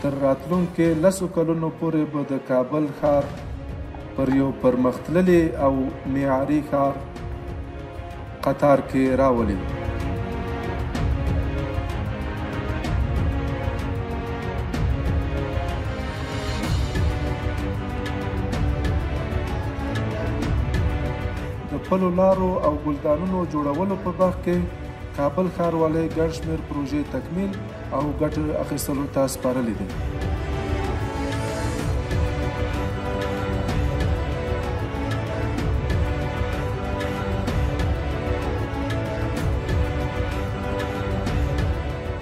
تر راتلونکو 10 کلونو پورې به د کابل ښار پر یو پرمختللی او معیاري ښار قطار کې راولي. د پلو لارو او ګلدانونو جوړولو په برخه کې کابل ښاروالۍ ګڼ شمېر پروژې تکمیل او ګټه اخیستلو ته سپارلې دي.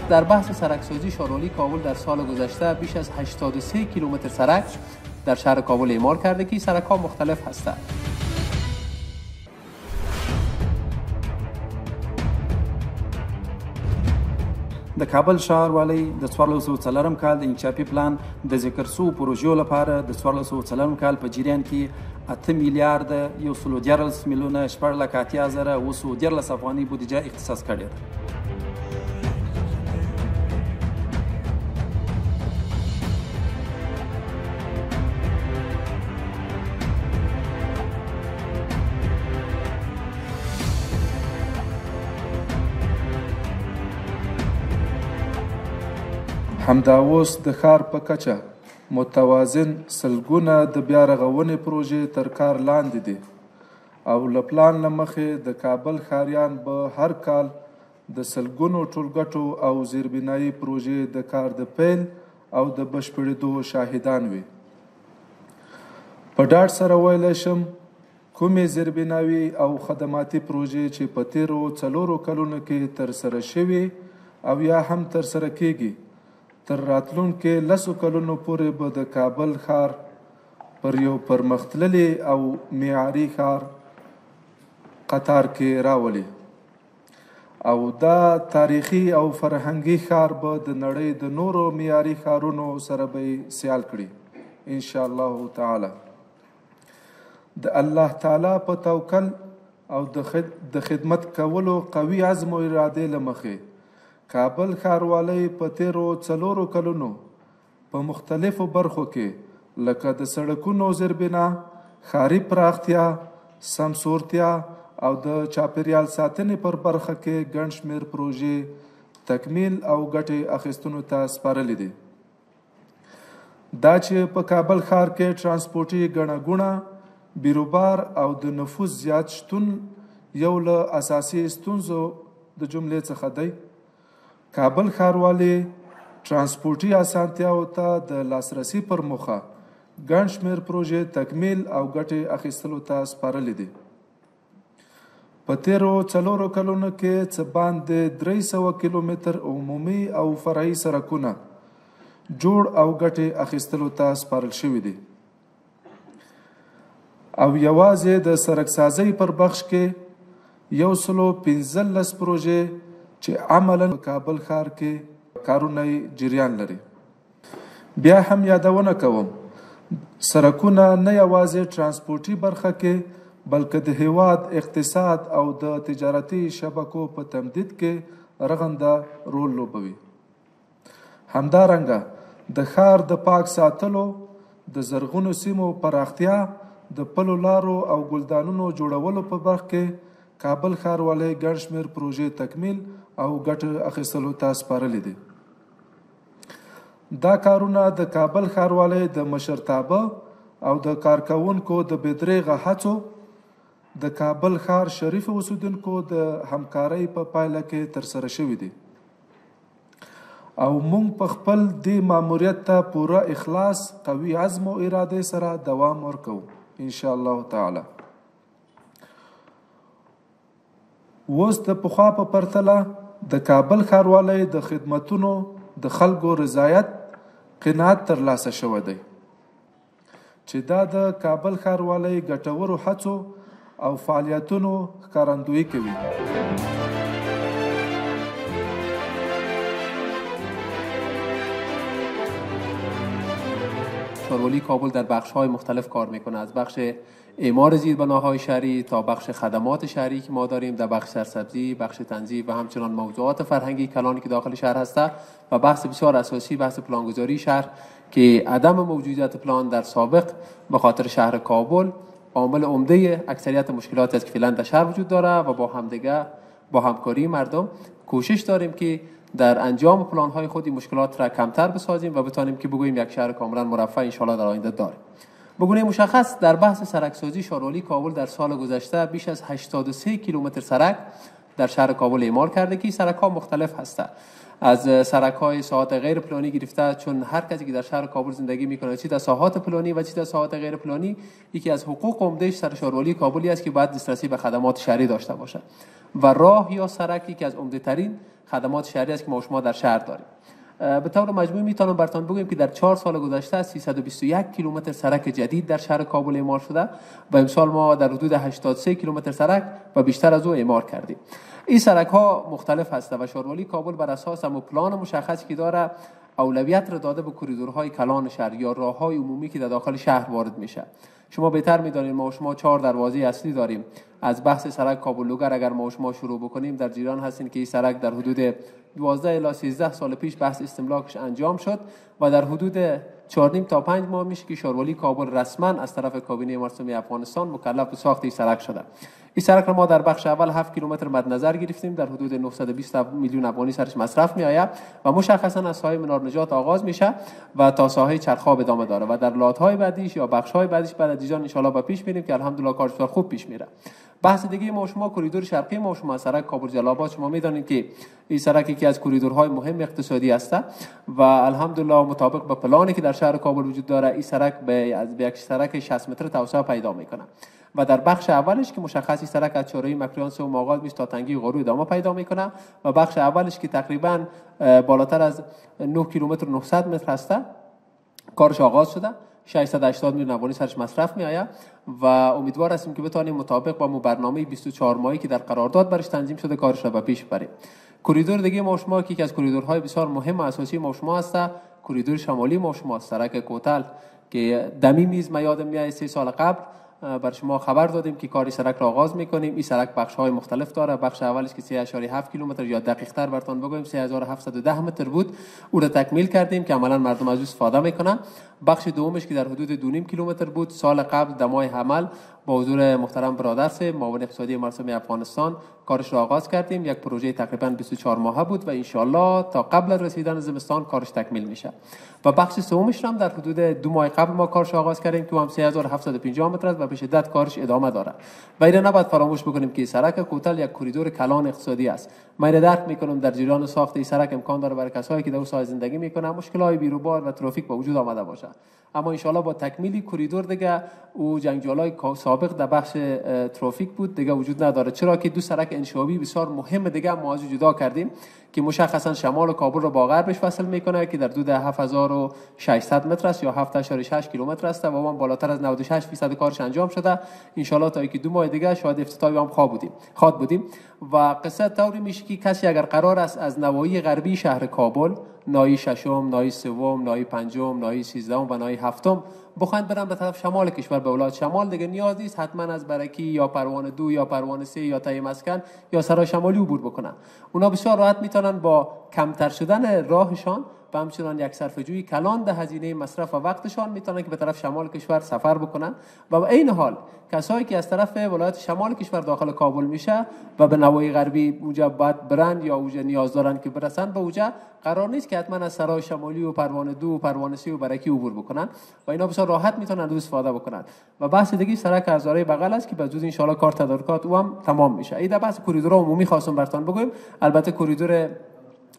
در بحث سرکسازی شارعالی کابل در سال گذشته بیش از 83 کیلومتر سرک در شهر کابل اعمار کرده که سرک‌ها مختلف هستند. د کابل ښاروالۍ د 1404 کال د انکشافي پلان د ذکر شوو پروژو لپاره د 1404 کال په جریان کې 8 میلیارده 113 میلیونه 4,80,913 افغانۍ بودیجه اختصاص کړې ده. همدا اوس د ښار په کچه متوازن سلګونه د بیا رغونې پروژې تر کار لاندې دي او له پلان له مخې د کابل ښاریان به هر کال د سلګونو ټولګټو او زیربنایي پروژې د کار د پیل او د بشپړېدو شاهدان وي. په ډاډ سره ویلی شم کومې زیربناوي او خدماتي پروژې چې په تیرو 4 کلونو کې ترسره شوي او یا هم ترسره کیږي تر راتلونکو 10 کلونو پورې به د کابل ښار پر یو پرمختللی او معیاري ښار قطار کې راولي او دا تاریخي او فرهنګي ښار به د نړۍ د نورو معیاري ښارونو سره به سیال کړي ان شاء الله تعالی. د الله تعالی په توکل او د خدمت کولو قوي عزم او ارادې له مخې کابل ښاروالۍ په تیرو 4 کلونو په مختلفو برخو کې لکه د سړکونو زیربنا، ښاري پراختیا، سمسورتیا او د چاپیریال ساتنې پر برخه کې ګڼ شمېر پروژې تکمیل او ګټې اخیستنو ته سپارلې دي. دا چې په کابل ښار کې ترانسپورټي ګڼه ګوڼه، بیروبار او د نفوس زیات شتون یو له اساسي ستونزو د جملې څخه دی. کابل ښاروالۍ ترانسپورټي اسانتیاو ته د لاسرسي پر موخه ګڼ شمېر پروژې تکمیل او ګټې اخیستلو ته سپارلې دي. په تیرو 4 کلونو کې څه باندې 300 کیلومتر عمومي او فرعي سړکونه جوړ او ګټې اخیستلو ته سپارل شوي دي او یوازې د سړکسازۍ پر بخش کې 115 پروژې چې عملاً په کابل ښار کې کارونه جریان لري. بیا هم یادونه کوم سړکونه نه یوازې ترانسپورټي برخه کې بلکې د هیواد اقتصاد او د تجارتي شبکو په تمدید کې رغنده رول لوبوي. همدارنګه د ښار د پاک ساتلو، د زرغونو سیمو پراختیا، د پلو لارو او ګلدانونو جوړولو په برخه کې کابل ښاروالۍ ګڼ شمېر پروژې تکمیل او ګټه اخیستلو ته سپارلې دي. دا کارونه د کابل ښاروالۍ د مشرتابه او د کارکوونکو د بېدریغه هڅو د کابل ښار شریفو اوسیدونکو د همکارۍ په پایله کې ترسره شوي دي او موږ په خپل دې ماموریت ته پوره اخلاص، قوي عزم او ارادې سره دوام ورکوو ان شاء الله تعالی. اوس د پخوا په پرتله د کابل ښاروالۍ د خدمتونو د خلکو رضایت قناعت ترلاسه شوی دی چې دا د کابل ښاروالۍ ګټورو هڅو او فعالیتونو ښکارندویي کوي. شاروالی کابل در بخش‌های مختلف کار میکنه، از بخش اعمار زیربناهای شهری تا بخش خدمات شهری که ما داریم، در بخش سرسبزی، بخش تنظیف و همچنان موضوعات فرهنگی کلانی که داخل شهر هسته و بحث بسیار اساسی بحث پلانگذاری شهر که عدم موجودیت پلان در سابق به خاطر شهر کابل عامل عمده اکثریت مشکلاتی است که فعلا در شهر وجود داره و با همکاری مردم کوشش داریم که در انجام پلان‌های خود این مشکلات را کمتر بسازیم و بتانیم که بگوییم یک شهر کاملا مرفه ان شاءالله در آینده داریم. به گونه مشخص در بحث سرکسازی شاروالی کابل در سال گذشته بیش از 83 کیلومتر سرک در شهر کابل اعمار کرده که سرک‌ها مختلف هستند. از سرک‌های ساحات غیر پلانی گرفته، چون هر کسی که در شهر کابل زندگی میکنه چه در ساحات پلانی و چه در ساحات غیر پلانی، یکی از حقوق عمده‌اش سر شاروالی کابلی است که باید دسترسی به خدمات شهری داشته باشه و راه یا سرکی که از عمده ترین خدمات شهری است که ما شما در شهر داریم. به طور مجموعی میتونم براتون بگویم که در 4 سال گذشته 321 کیلومتر سرک جدید در شهر کابل اعمار شده و امسال ما در حدود 83 کیلومتر سرک و بیشتر از او اعمار کردیم. این سرک ها مختلف هستند و شاروالی کابل بر اساس پلان مشخصی که داره اولویت را داده به کوریدورهای کلان شهر یا راههای عمومی که در داخل شهر وارد میشه. شما بهتر میدانید ما شما 4 دروازه اصلی داریم. از بحث سرک کابل لوگر اگر ما شما شروع بکنیم، در جریان هستین که این سرک در حدود 12 الی 13 سال پیش بحث استملاکش انجام شد و در حدود 4.5 تا 5 ماه میشه که شاروالی کابل رسما از طرف کابینه مرسومی افغانستان مکلف به ساخت این سرک شده. این سرک را ما در بخش اول 7 کیلومتر مد نظر گرفتیم، در حدود 920 میلیون افغانی سرش مصرف میآید و مشخصا از ساحه منار نجات آغاز میشه و تا ساحه چرخاب ادامه داره و در لات‌های بعدیش یا بخش‌های بعدیش بعد از ایجان ان شاءالله به پیش میریم که الحمدلله کارش خوب پیش میره. بحث دیگه ما شما کوریدور شرقی ما شما سرک کابل جلال‌آباد، شما میدانید که این سرکی که از کوریدورهای مهم اقتصادی است و الحمدلله مطابق به پلانی که در شهر کابل وجود داره این سرک به یک سرک 60 متر توسعه پیدا میکنه و در بخش اولش که مشخصی سرک از چهارراه مکریان سوم آغاز میشه تا تنگی غرو ادامه پیدا میکنه و بخش اولش که تقریبا بالاتر از 9 کیلومتر 900 متر هسته کارش آغاز شده، 680 میلیون افغانی سرش مصرف میآید و امیدوار هستیم که بتوانیم مطابق با برنامه 24 ماهی که در قرارداد برش تنظیم شده کارش را به پیش بریم. کوریدور دیگه ما شما که یکی از کوریدورهای بسیار مهم و اساسی ما شما است، کوریدور شمالی ما شما سرک کوتل که دمی میز ما یادم میاد 3 سال قبل بر شما خبر دادیم که کاری سرک را آغاز میکنیم. این سرک بخش‌های مختلف داره. بخش اولش که 3.7 کیلومتر یا دقیق‌تر براتون بگویم 3710 متر بود، او را تکمیل کردیم که عملاً مردم از او استفاده میکنن. بخش دومش که در حدود 2.5 کیلومتر بود سال قبل در ماه حمل با حضور محترم برادر معاون اقتصادی مرسومی افغانستان کارش را آغاز کردیم. یک پروژه تقریبا 24 ماهه بود و ان شاءالله تا قبل از رسیدن زمستان کارش تکمیل میشه. و بخش سومش هم در حدود 2 ماه قبل ما کارش آغاز کردیم که هم 3750 متر است و به شدت کارش ادامه داره. و اینو نباید فراموش بکنیم که سرک کوتل یک کوریدور کلان اقتصادی است. ما درک میکنم در جریان ساخت این سرک امکان داره برای کسایی که در اون ساحه زندگی میکنن مشکلات بیروبار و ترافیک به وجود آمده باشه، اما ان شاءالله با تکمیلی کوریدور دیگه او جنگجویای سابق در بخش ترافیک بود دیگه وجود نداره، چرا که دو سرک انشابی بسیار مهم دیگه ما از جدا کردیم که مشخصا شمال کابل را با غربش وصل میکنه که در حدود 7600 متر است یا 7.6 کیلومتر است و ما بالاتر از 96% کارش انجام شده. ان شاءالله تا یکی 2 ماه دیگه شاید افتتاحی هم خواد بودیم و قصه طوری میشه که کسی اگر قرار است از نواحی غربی شهر کابل، ناحیه ششم، ناحیه سوم، ناحیه پنجم، ناحیه 13 و ناحیه هفتم بخواید برن به طرف شمال کشور به ولایت شمال، دیگه نیاز نیست حتما از برکی یا پروانه 2 یا پروانه 3 یا تای مسکن یا سرای شمالی عبور بکنن. اونا بسیار راحت میتونن با کمتر شدن راهشان و همچنان یک صرفه‌جویی کلان ده هزینه مصرف و وقتشان میتونن که به طرف شمال کشور سفر بکنن و به این حال کسایی که از طرف ولایت شمال کشور داخل کابل میشه و به نواحی غربی اونجا باید برن یا اونجا نیاز دارن که برسن به اونجا، قرار نیست که حتما از سرای شمالی و پروانه 2 و پروانه 3 و برکی عبور بکنن و اینا بسیار راحت میتونن از استفاده بکنن. و بحث دیگه سرک هزاره بغل است که به زودی ان شاء الله کار تدارکات او هم تمام میشه. ایده بحث کوریدور عمومی خواستم براتون بگم. البته کوریدور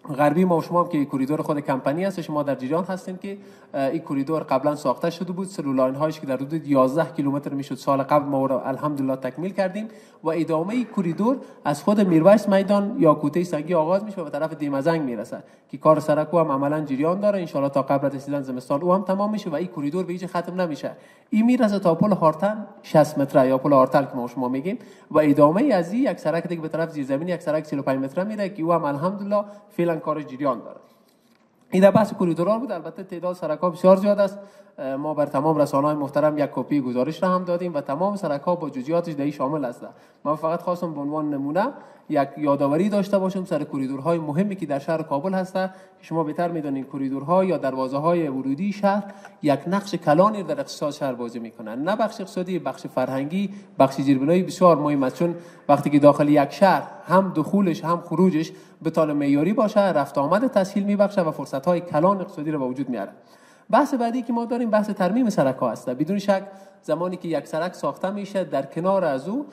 غربی ما و شما که کوریدور خود کمپانی است، شما در جریان هستین که این کوریدور قبلا ساخته شده بود، سلولاین هایش که در حدود 11 کیلومتر میشد سال قبل ما را الحمدلله تکمیل کردیم و ادامه کوریدور از خود میرویس میدان یا کوته سنگی آغاز میشه و به طرف دیمزنگ میرسه که کار سرکو هم عملا جریان داره. ان شاء الله تا قبل رسیدن زمستان او هم تمام میشه و این کوریدور به هیچ ختم نمیشه. این میرسه تا پل هارتن 60 متره یا پل هارتل که ما شما میگیم و ادامه از این یک سرک دیگه به طرف زیرزمینی یک سرک 45 متره میره که او هم الحمدلله فعلا کارش جریان داره. این در بحث کوریدورها بود. البته تعداد سرک‌ها بسیار زیاد است. ما بر تمام رسانه‌های محترم یک کپی گزارش را هم دادیم و تمام سرک‌ها با جزئیاتش در شامل است. من فقط خواستم به عنوان نمونه یک یادآوری داشته باشم سر کوریدورهای مهمی که در شهر کابل هست که شما بهتر می‌دونید کوریدورها یا دروازه‌های ورودی شهر یک نقش کلانی در اقتصاد شهر بازی می‌کنند. نه بخش اقتصادی، بخش فرهنگی، بخش زیربنایی بسیار مهم است، چون وقتی که داخل یک شهر هم دخولش هم خروجش بتونه معیاری باشه، رفت آمد تسهیل می‌بخشه و فرصت‌های کلان اقتصادی را به وجود میاره. بحث بعدی که ما داریم بحث ترمیم سرک‌ها است. بدون شک زمانی که یک سرک ساخته میشه در کنار از او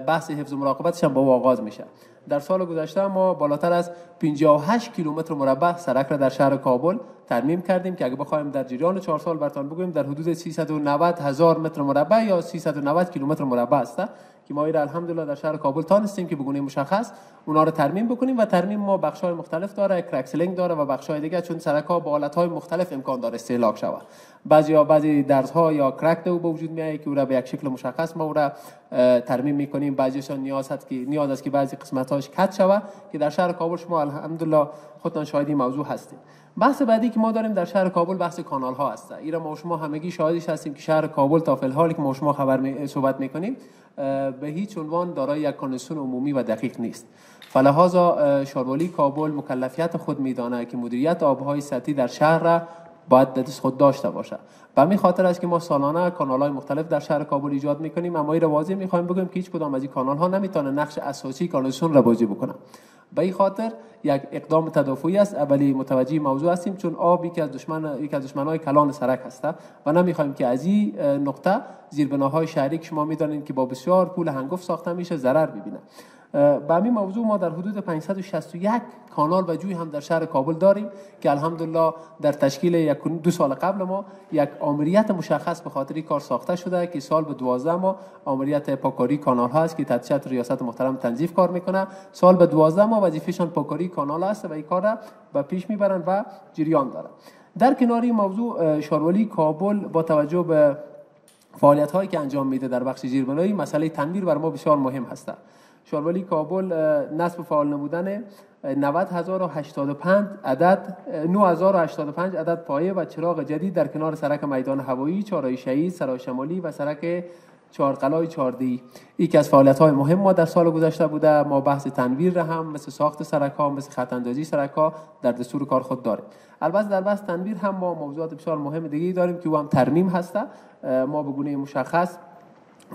بحث حفظ و مراقبتش هم با او آغاز میشه. در سال گذشته ما بالاتر از 58 کیلومتر مربع سرک را در شهر کابل ترمیم کردیم که اگه بخوایم در جریان 4 سال براتون بگویم در حدود 390,000 متر مربع یا 390 کیلومتر مربع است که ما ایرا الحمدلله در شهر کابل تانستیم که بگونه مشخص اونا رو ترمیم بکنیم و ترمیم ما بخش‌های مختلف داره، کرکسلینگ داره و بخش‌های دیگه، چون سرک‌ها با حالت‌های مختلف امکان داره استهلاک شود. بعضی درزها یا کرک به وجود میاد که او را به یک شکل مشخص ما او را ترمیم می‌کنیم. بعضیشون نیاز است که بعضی قسمت‌هاش کات شود که در شهر کابل شما الحمدلله خودتان شاهد این موضوع هستید. بحث بعدی که ما داریم در شهر کابل بحث کانال ها است. ایرا ما شما همگی شاهدش هستیم که شهر کابل تا فی حالی که ما شما صحبت میکنیم به هیچ عنوان دارای یک کانسون عمومی و دقیق نیست. فلهذا شاروالی کابل مکلفیت خود میدانه که مدیریت آبهای سطحی در شهر را باید دست خود داشته باشه. به همین خاطر است که ما سالانه کانال‌های مختلف در شهر کابل ایجاد میکنیم، اما این را واضح میخوایم بگیم که هیچ کدام از این کانال‌ها نمیتونه نقش اساسی کانالسون را بازی بکنه. به این خاطر یک اقدام تدافعی است. اولی متوجه موضوع هستیم چون آب یکی از دشمنای کلان سرک است و نمیخوایم که از این نقطه زیربناهای شهری که شما میدانید که با بسیار پول هنگفت ساخته میشه ضرر ببینه. به همین موضوع ما در حدود 561 کانال و جوی هم در شهر کابل داریم که الحمدلله در تشکیل 1-2 سال قبل ما یک آمریت مشخص به خاطر کار ساخته شده که سال به 12 ما آمریت پاکاری کانال ها است که تحت ریاست محترم تنظیف کار میکنه. سال به 12 ما وظیفهشان پاکاری کانال است و این کار را به پیش میبرن و جریان داره. در کنار این موضوع شاروالی کابل با توجه به فعالیت هایی که انجام میده در بخش زیربنایی مسئله تنویر بر ما بسیار مهم هست. شاروالی کابل نصب فعال نمودن 90,085 عدد پایه و چراغ جدید در کنار سرک میدان هوایی، چهارراه شهید، سرای شمالی و سرک چهارقلای چهارده‌ای. یکی از فعالیت‌های مهم ما در سال گذشته بوده. ما بحث تنویر را هم مثل ساخت سرک‌ها، مثل خط اندازی سرک‌ها در دستور کار خود داریم. البته در بحث تنویر هم ما موضوعات بسیار مهم دیگه داریم که او هم ترمیم هسته. ما به گونه مشخص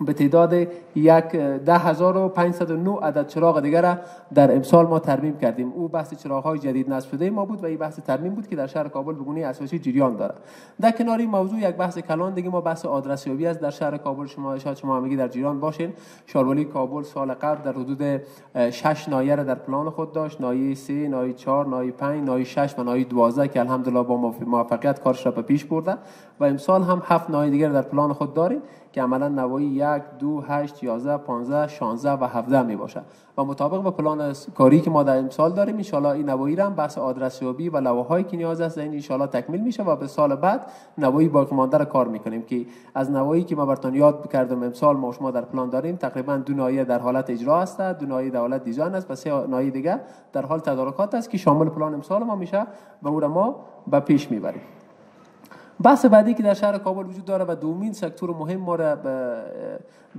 به تعداد 10,509 عدد چراغ دیگر در امسال ما ترمیم کردیم. او بحث چراغ‌های جدید نصب شده ما بود و این بحث ترمیم بود که در شهر کابل به گونه اساسی جریان داره. در کنار این موضوع یک بحث کلان دیگه ما بحث آدرسیابی است در شهر کابل. شما همگی در جریان باشین. شاروالی کابل سال قبل در حدود 6 ناحیه را در پلان خود داشت، ناحیه 3، ناحیه 4، ناحیه 5، ناحیه 6 و ناحیه 12 که الحمدلله با موفقیت کارش را به پیش برده و امسال هم 7 ناحیه دیگر در پلان خود داریم که عملا نواحی 1، 2، 8، 11، 15، 16 و 17 می باشه و مطابق با پلان کاری که ما در امسال داریم ان شاء الله این نواحی را هم بحث آدرسیابی و لوحه‌هایی که نیاز است این ان شاء الله تکمیل میشه و به سال بعد نواحی باقی مانده را کار میکنیم که از نواحی که ما براتون یاد کردم امسال ما شما در پلان داریم تقریبا 2 ناحیه در حالت اجرا است، 2 ناحیه در حالت دیزاین است و 3 ناحیه دیگه در حال تدارکات است که شامل پلان امسال ما میشه و او را ما به پیش میبریم. بحث بعدی که در شهر کابل وجود داره و دومین سکتور مهم ما را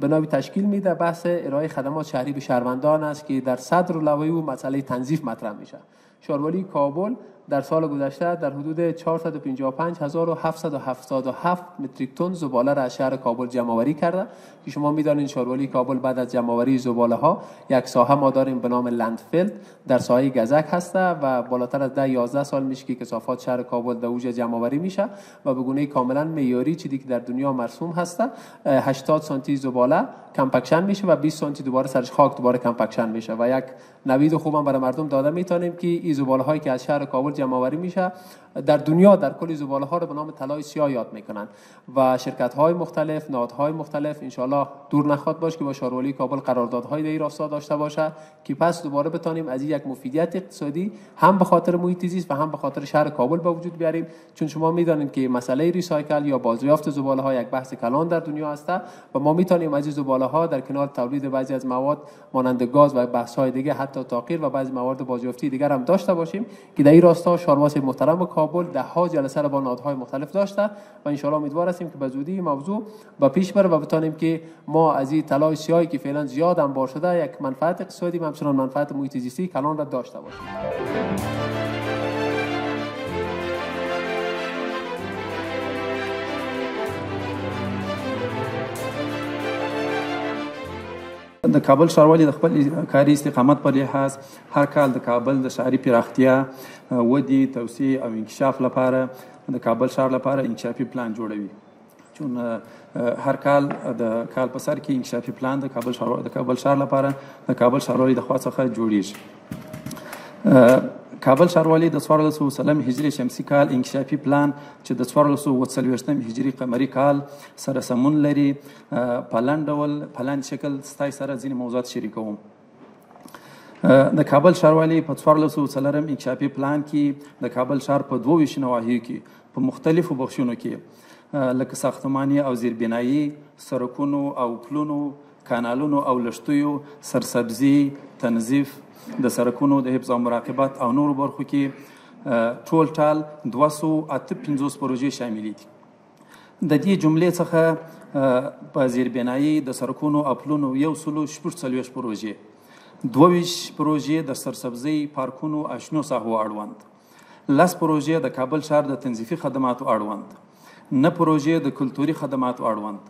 به نوعی تشکیل میده بحث ارائه خدمات شهری به شهروندان است که در صدر لوایح و مسئله تنظیف مطرح میشه. شاروالی کابل در سال گذشته در حدود 455,777 متریک تن زباله را از شهر کابل جمع آوری کرده که شما میدانید شاروالی کابل بعد از جمع آوری زباله ها یک ساحه ما داریم به نام لندفیلد در ساحه گزک هسته و بالاتر از 10-11 سال میشه که کثافات شهر کابل در اوج جمع آوری میشه و به گونه کاملا معیاری چیزی که در دنیا مرسوم هسته 80 سانتی زباله کمپکشن میشه و 20 سانتی دوباره سرش خاک دوباره کمپکشن میشه و یک نوید خوبم برای مردم داده میتونیم که این زباله هایی که از شهر کابل جمع آوری میشه در دنیا در کل زباله ها رو به نام طلای سیاه یاد میکنن و شرکت های مختلف، نهادهای مختلف انشالله دور نخواد باش که با شهروالی کابل قراردادهای در این راستا داشته باشه که پس دوباره بتانیم از یک مفیدیت اقتصادی هم به خاطر محیط زیست و هم به خاطر شهر کابل به وجود بیاریم. چون شما میدانید که مسئله ریسایکل یا بازیافت زباله ها یک بحث کلان در دنیا است و ما میتونیم از این زباله ها در کنار تولید بعضی از مواد مانند گاز و بحث های دیگه حتی تاقیر و بعضی موارد بازیافتی دیگر هم داشته باشیم که در این راستا شهرواسی محترم کابل ده ها جلسه را با نهادهای مختلف داشته و ان شاء الله امیدوار هستیم که به زودی موضوع به پیش بره و بتونیم که ما از این طلای سیاهی که فعلا زیاد انبار شده یک منفعت اقتصادی و همچنان منفعت محیط زیستی کلان را داشته باشیم. د کابل ښاروالي د خپل کاري استقامت په لحاظ هر کال د کابل د ښاري پراختیا، ودې، توسعې او انکشاف لپاره د کابل ښار لپاره انکشافي پلان جوړوي. چون هر کال د کال په سر کې انکشافي پلان د کابل ښار لپاره د کابل ښاروالي د خوا څخه جوړیږي. کابل ښاروالي د 1440 هجري شمسي کال انکشافي پلان چې د 1440 هجري قمري کال سره سمون لري په لنډ ډول په لاندې شکل ستاسو سره ځینې موضوعات شریکوم. د کابل ښاروالي په 1440 انکشافي پلان کې د کابل ښار په 22 نواحیو کې په مختلفو بخشونو کې لکه ساختماني او زیربنایي، سړکونو او پلونو، کانالونو او لښتیو، سرسبزي، تنظیف د سړکونو د حفظ او مراقبت او نورو برخو کې ټول ټال 258 پروژې شاملې دي. د دې جملې څخه په زیربنایي د سړکونو او پلونو 146 پروژې، 22 پروژې د سرسبزۍ، پارکونو او شنو ساحو اړوند، 10 پروژې د کابل ښار د تنظیفي خدماتو اړوند، 9 پروژې د کلتوري خدماتو اړوند،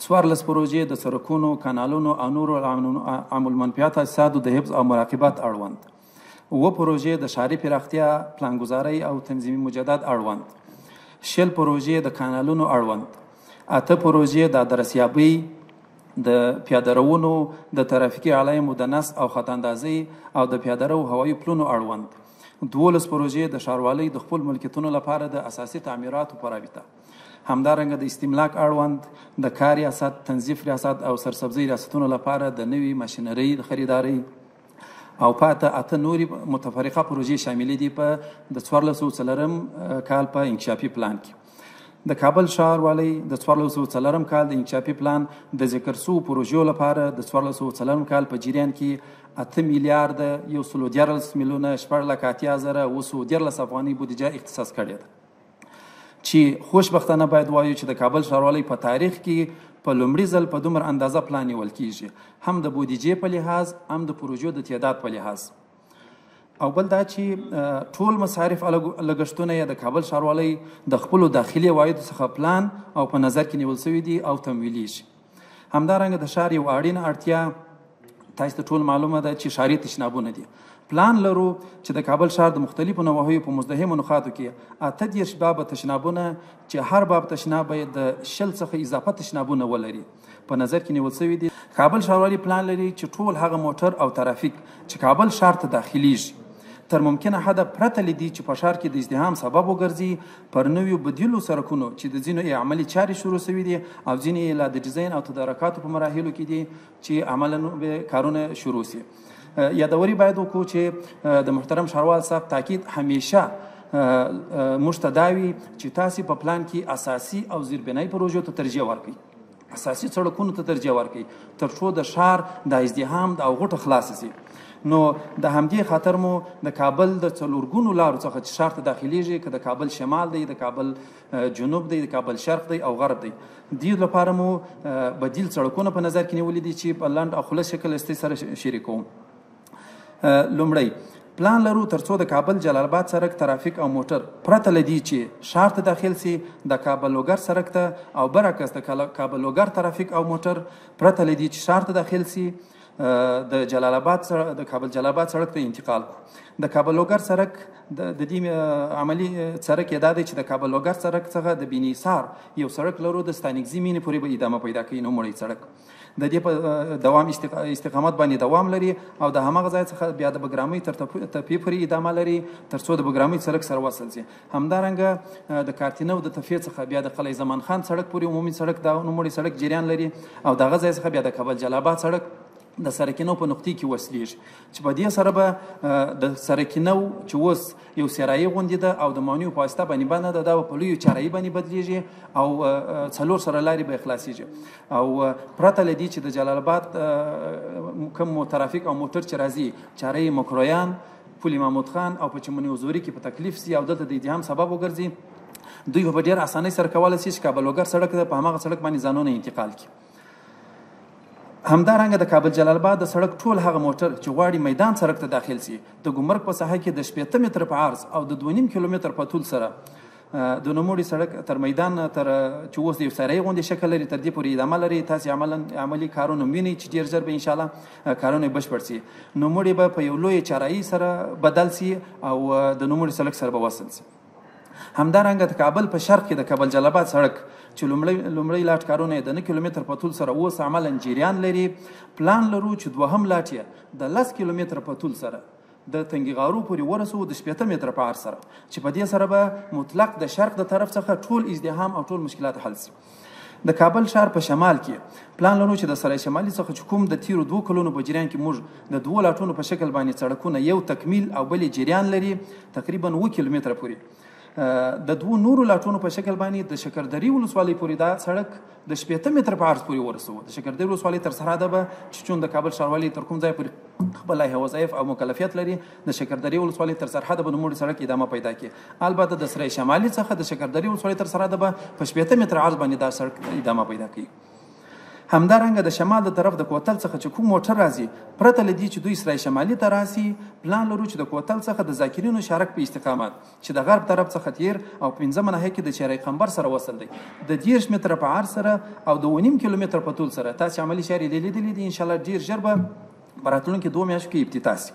14 پروژې د سړکونو، کانالونو او نورو عام المنفعت اساساتو د حفظ او مراقبت اړوند، 9 پروژې د ښاري پراختیا، پلانګذارۍ او تنظیمي مجدد اړوند، 60 پروژې د کانالونو اړوند، 8 پروژې د ادرسیابۍ، د پیادهروونو، د ترافیکي علایمو د نصب او خط اندازۍ او د پیادهرو هوایي پلونو اړوند، 12 پروژې د ښاروالۍ د خپل ملکیتونو لپاره د اساسي تعمیراتو په رابطه، همدارنګه د استملاک اړوند، د کار ریاست، تنظیف ریاست او سرسبزۍ ریاستونو لپاره د نوي ماشینرۍ د خریدارۍ او پاته 8 نورې متفرقه پروژې شاملې دي په د 1440 کال په انکشافي پلان کې. د کابل ښاروالۍ د 1440 کال د انکشافي پلان د ذکر شوو پروژو لپاره د 1440 کال په جریان کې 8 میلیارد 114 میلیونه 4,80,913 افغانۍ بودیجه اختصاص کړې ده، چې خوشبختانه باید وایو چې د کابل ښاروالۍ په تاریخ کې په لومړي ځل په دومره اندازه پلان نیول کیږي، هم د بودیجې په لحاظ هم د پروژو د تعداد په لحاظ. او بل دا چې ټول مصارف او لګښتونه یې د کابل ښاروالۍ د خپلو داخلي عوایدو څخه پلان او په نظر کې نیول شوي دي او تمویلیږي. همدارنګه د ښار یو اړینه اړتیا تاسو ته ټول معلومه ده چې ښاري تشنابونه دي. پلان لرو چې د کابل ښار د مختلفو نواحیو په مزدحمو نقاطو کې 38 بابه تشنابونه چې هر باب تشناب د 10 څخه اضافه تشنابونه ولري په نظر کې نیول شوي دي. کابل ښاروالي پلان لري چې ټول هغه موټر او ترافیک چې کابل ښار ته داخليږي تر ممکنه حده پرته لدی چې په ښار کې د ازدحام سبب وګرځي پر نویو بدیلو سړکونو چې د ځینو عملي چارې شروع شوي دي او ځینې لا د ډیزاین او تدارکاتو په مراحلو کې دي چې عملاً به کارونه شروع شي. یادوري باید وکړو چې د محترم ښاروال صاحب تاکید همیشه موږ ته دا وي چې تاسې په پلان کې اساسي او زیربنایي پروژو ته ترجیح ورکړئ، اساسي سړکونو ته ترجیح ورکړئ تر څو د ښار د ازدحام د غوټه خلاص شي. نو د همدې خاطر مو د کابل د څلورګونو لارو څخه چې ښار ته داخليږي، که د کابل شمال دی، د کابل جنوب دی، د کابل شرق دی او غرب دی، دې لپاره مو بدیل سړکونه په نظر کې نیولي دي چې په لنډ او خلاص شکل استې سره شریکوم. لومړی پلان لرو ترڅو د کابل جلال آباد سړک ترافیک او موټر پرته لدی چې ښار ته داخل سي د کابل لوګر سړک ته او برعکس د کابل لوګر ترافیک او موټر پرته لدی چې ښار ته داخل سي د جلال آباد د کابل جلال آباد سړک ته انتقال کړو. د کابل لوګر سړک د دې عملی سړک یې دا دی چې د کابل لوګر سړک څخه د بینیسار یو سړک لرو د ستانکزي مینې پورې به ادامه پیدا کوي. نوموړی سړک د دې په دوام استقامت باندې دوام لري او د هماغه ځای څخه بیا د بګرامۍ تر تپې پورې ادامه لري تر څو د بګرامۍ سړک سره وصل شي. همدارنګه د کارتینو د تفې څخه بیا د قلعه زمان خان سړک پورې عمومي سړک دا نوموړی سړک جریان لري او دغه ځای څخه بیا د کابل جلال آباد سړک د سرکینو په نقطې کې وصلېږي چې په دې سره به د سرکینو چې اوس یو سرایي غوندې ده او د مانیو په واسطه باندې بنده ده دا په لویو چارایي باندې بدلېږي او څلور سره لارې به خلاصېږي او پرته له دې چې د جلال آباد کوم ترافیک او موټر چې راځي چارایي مکرویان پل محمود خان او په چمن حضوري کې په تکلیف سي او دلته د اتهام سبب وګرځي دوی په ډېر اسانۍ سره کولی شي چې کابل لوګر سړک ده په هماغه سړک باندې ځانونه انتقال کړي. همدارنګه د کابل جلال آباد د سړک ټول هغه موټر چې غواړي میدان سړک ته داخل شي د ګمرک په ساحه کې د 15 متره په عرض او د 2.5 کیلومتر په طول سره د نوموړي سړک تر میدان تر چې اوس د یو سرای غوندې شکل لري تر دې پورې ادامه لري. تاسې عملي کارونه وینئ چې ډېر ژر به انشاءالله کارونه بشپړ شي. نوموړي به په یو لوی چارایي سره بدل شي او د نوموړي سړک سره به وصل شي. همدارنګه د کابل په شرق کې د کابل جلال آباد سړک چې لومړی لاټ کارونه د 9 کیلومتر په طول سره اوس عملا جریان لري. پلان لرو چې دوهم لاټ یې د 10 کیلومتر په طول سره د تنګیغارو پورې ورسو د 15 متره په عرض سره چې په دې سره به مطلق د شرق د طرف څخه ټول ازدحام او ټول مشکلات حل شي. د کابل ښار په شمال کې پلان لرو چې د سرای شمالي څخه چې کوم د تیرو 2 کلونو په جریان کې موږ د 2 لاټونو په شکل باندې سړکونه یو تکمیل او بلې جریان لري تقریبا 9 کیلومتره پورې د 2 نورو لاټونو په شکل باندې د شکردرې ولسوالۍ پورې دا سړک د 15 متره په عرض پورې ورسوو. د شکردرې ولسوالۍ تر سرحده به چې چون د کابل ښاروالۍ تر کوم ځای پورې خپل لایحه وظایف او مکلفیت لري د شکردرې ولسوالۍ تر سرحده به نوموړي سړک ادامه پیدا کړي. البته د سرای شمالي څخه د شکردرې ولسوالۍ تر سرحده به په 15 متره عرض باندې دا سړک ادامه پیدا کړي. همدارنګه د شمال د طرف د کوتل څخه چې کوم موټر راځي پرته له دې چې دوی سرای شمالي ته راسي پلان لرو چې د کوتل څخه د ذاکرینو شارک په استقامت چې د غرب طرف څخه تیر او 15 ناحیه کې د چارای قمبر سره وصل دی د 10 متره په عرض سره او د 1.5 کیلومتر په طول سره تاسې عملي شارې لیدلې دي. ان شاء الله ډیر ژر به په راتلونکو 2 میاشتو کې افتتاح شي.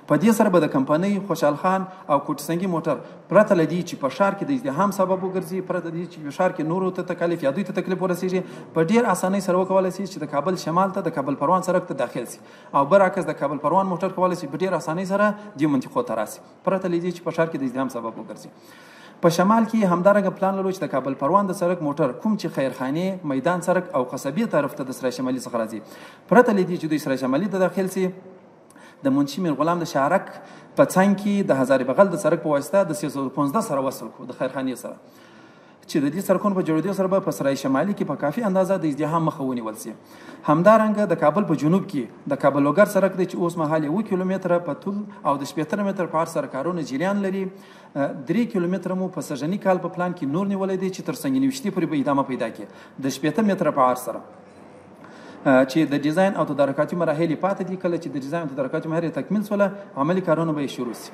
په دې سره به د کمپنۍ خوشحال خان او کوټسنګي موټر پرته له دې چې په ښار کې د ازدحام سبب وګرځي پرته له دې چې په ښار کې نورو ته تکلیف یا دوی ته تکلیف ورسیږي په ډېر اسانۍ سره وکولی شي چې د کابل شمال ته د کابل پروان سړک ته داخل شي او برعکس د کابل پروان موټر کولی شي په ډېر اسانۍ سره دې منطقو ته راسي پرته له دې چې په ښار کې د ازدحام سبب وګرځي. په شمال کې همدارنګه پلان لرو چې د کابل پروان د سړک موټر کوم چې خیرخانې میدان سړک او قصبې طرف ته د سرای شمالي څخه راځي پرته له دې چې دوی سرای شمالي ته داخل شي د منشي میر غلام د شارک په څنګ کې د هزارې بغل د سړک په واسطه د 315 سره وصل کړو د خیرخانې سره چې د دې سړکونو په جوړېدو سره به په سرای شمالي کې په کافي اندازه د ازدحام مخه ونیول شي. همدارنګه د کابل په جنوب کې د کابل لوګر سړک دی چې اوس مهال 1 کیلومتره په طول او د 15 متره په عرض سره کارونه جریان لري. 3 کیلومتره مو په سږني کال په پلان کې نور نیولې دی چې تر سنګینی وشتي پورې به ادامه پیدا کړي د 15 متره په عرض سره چې د ډیزاین او تدارکاتي مراحل پاتې دي. کله چې د ډیزاین او تدارکاتي مراحل تکمیل شول عملي کارونه به شروع شي.